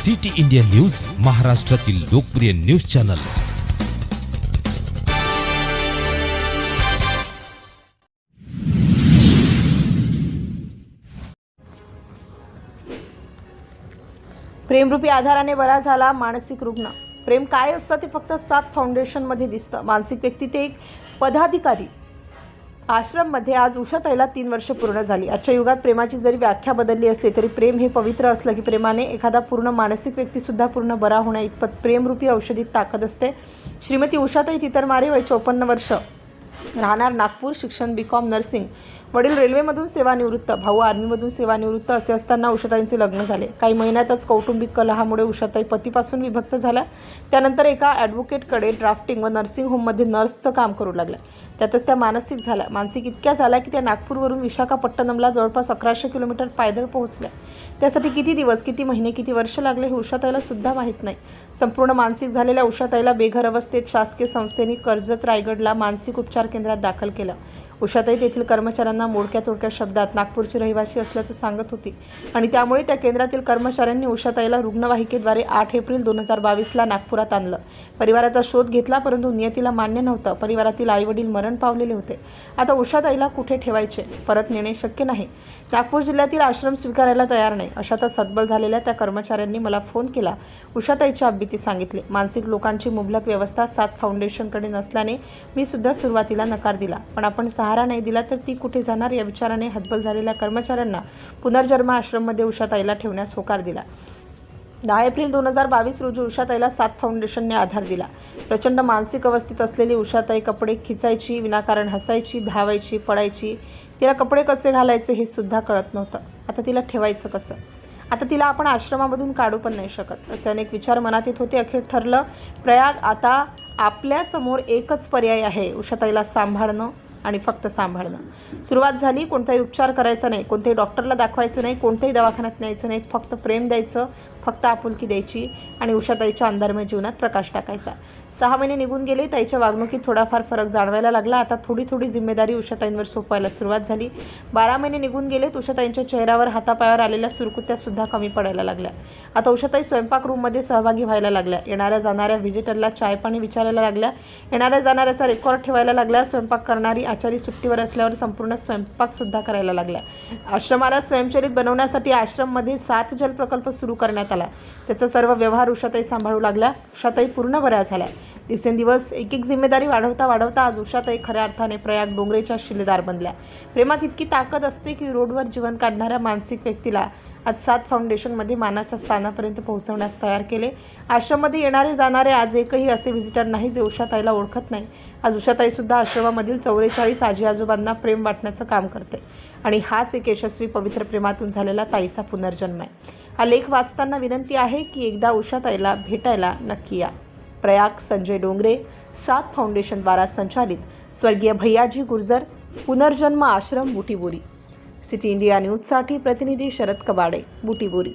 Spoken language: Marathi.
सिटी इंडिया न्यूज, महाराष्ट्रातील लोकप्रिय न्यूज चॅनल। प्रेमरूपी आधाराने बरा झाला मानसिक रुग्ण। प्रेम काय असतं ते फक्त सात फाउंडेशन मध्ये दिसतं। मानसिक व्यक्ती ते एक पदाधिकारी। आश्रम मध्ये आज उषाताईला 3 वर्ष पूर्ण झाली। आजच्या युगात प्रेमाची जरी व्याख्या बदलली असली तरी प्रेम हे पवित्र असलं की प्रेमाने एखादा पूर्ण मानसिक व्यक्ती सुद्धा पूर्ण बरा होण्या इतपत प्रेमरूपी औषधीत ताकद असते। श्रीमती उषाताई तितरमारे, वय 54 वर्ष, राहणार नागपूर, शिक्षण BCom नर्सिंग, वडील रेल्वेमधून सेवानिवृत्त, भाऊ आर्मीमधून सेवानिवृत्त असे असताना उषाताईंचे लग्न झाले। काही महिन्यातच कौटुंबिक कलहामुळे उषाताई पतीपासून विभक्त झाल्या। त्यानंतर एका ॲडव्होकेटकडे ड्राफ्टिंग व नर्सिंग होममध्ये नर्सचं काम करू लागल्या। त्यातच त्या मानसिक झाल्या। मानसिक इतक्या झाल्या की त्या नागपूरवरून विशाखापट्टणमला जवळपास 1100 किलोमीटर पायदळ पोहोचल्या। त्यासाठी किती दिवस, किती महिने, किती वर्ष लागले हे उषाताईला सुद्धा माहीत नाही। संपूर्ण मानसिक झालेल्या उषाताईला बेघर अवस्थेत शासकीय संस्थेने कर्जत रायगडला मानसिक उपचार केंद्रात दाखल केलं। उषाताई तेथील कर्मचाऱ्यांना मोडक्या तोडक्या शब्दात नागपूरची रहिवासी असल्याचं सांगत होती आणि त्यामुळे त्या केंद्रातील कर्मचाऱ्यांनी उषाताईला रुग्णवाहिकेद्वारे 8 एप्रिल 2022ला नागपुरात आणलं। परिवाराचा शोध घेतला परंतु नियतीला मान्य नव्हतं। परिवारातील आई-वडील मरण पावलेले होते। आता उषाताईला कुठे ठेवायचे? परत नेणे शक्य नाही। नागपूर जिल्ह्यातील आश्रम स्वीकारायला तयार नाही। अशातच हतबल झालेल्या त्या कर्मचाऱ्यांनी मला फोन केला। उषाताईची अभीती सांगितली। मानसिक लोकांची मुबलक व्यवस्था 7 फाउंडेशनकडे नसल्याने मी सुद्धा सुरुवातीला नकार दिला, पण आपण सहारा नाही दिला तर ती कुठे जाणार या विचाराने हतबल झालेल्या कर्मचाऱ्यांना पुनर्जन्म आश्रममध्ये उषाताईला ठेवण्यास होकार दिला। 10 एप्रिल 2022 रोजी उषाताईला 7 फाउंडेशनने आधार दिला। प्रचंड मानसिक अवस्थेत असलेली उषाताई कपडे खिचायची, विनाकारण हसायची, धावायची, पडायची। तिला कपडे कसे घालायचे हे सुद्धा कळत नव्हतं। आता तिला ठेवायचं कसं? आता तिला आपण आश्रमामधून काढू पण नाही शकत, असे अनेक विचार मनात येत होते। अखेर ठरलं, प्रयाग आता आपल्या समोर एकच पर्याय आहे, उषाताईला सांभाळणं आणि फक्त सांभाळणं। सुरुवात झाली। कोणताही उपचार करायचा नाही, कोणत्याही डॉक्टरला दाखवायचं नाही, कोणत्याही दवाखान्यात न्यायचं नाही, फक्त प्रेम द्यायचं, फक्त आपुलकी द्यायची आणि उषाताईच्या अंधारमय जीवनात प्रकाश टाकायचा। 6 महिने निघून गेले। ताईच्या वागणुकीत थोडाफार फरक जाणवायला लागला। आता थोडी थोडी जिम्मेदारी उषाताईंवर सोपवायला सुरुवात झाली। 12 महिने निघून गेलेत। उषाताईंच्या चेहऱ्यावर, हातापायावर आलेल्या सुरकुत्या सुद्धा कमी पडायला लागल्या। आता उषाताई स्वयंपाक रूममध्ये सहभागी व्हायला लागल्या। येणाऱ्या जाणाऱ्या व्हिजिटरला चाय पाणी विचारायला लागल्या। येणाऱ्या जाणाऱ्याचा रेकॉर्ड ठेवायला लागल्या। स्वयंपाक करणारी आचारी सुट्टीवर असल्यावर संपूर्ण स्वयंपाक सुद्धा करायला लागल्या। आश्रमाला स्वयंचलित बनवण्यासाठी आश्रममध्ये 7 जल प्रकल्प सुरू करण्यात आला। त्याचा सर्व व्यवहार उषाताई सांभाळू लागल्या। उषाताई पूर्ण बऱ्या झाल्या। दिवसेंदिवस एक जिम्मेदारी वाढवता वाढवता आज उषाताई खऱ्या अर्थाने प्रयाग डोंगरेच्या शिलेदार बनल्या। प्रेमात इतकी ताकद असते की रोडवर जीवन काढणाऱ्या मानसिक व्यक्तीला आज 7 फाउंडेशनमध्ये मानाच्या स्थानापर्यंत पोहोचवण्यास तयार केले। आश्रममध्ये येणारे जाणारे आज एकही असे व्हिजिटर नाही जे उषाताईला ओळखत नाही। आज उषाताई सुद्धा आश्रमामधील 44 आजी आजोबांना प्रेम वाटण्याचं काम करते आणि हाच एक यशस्वी पवित्र प्रेमातून झालेला ताईचा पुनर्जन्म आहे। हा लेख वाचताना विनंती आहे की एकदा उषाताईला भेटायला नक्की या। प्रयाग, संजय डोंगरे, 7 फाउंडेशन द्वारा संचालित स्वर्गीय भैयाजी गुर्जर पुनर्जन्म आश्रम, बुटीबोरी। सिटी इंडिया न्यूजसाठी प्रतिनिधी शरद कबाडे, बुटीबोरी।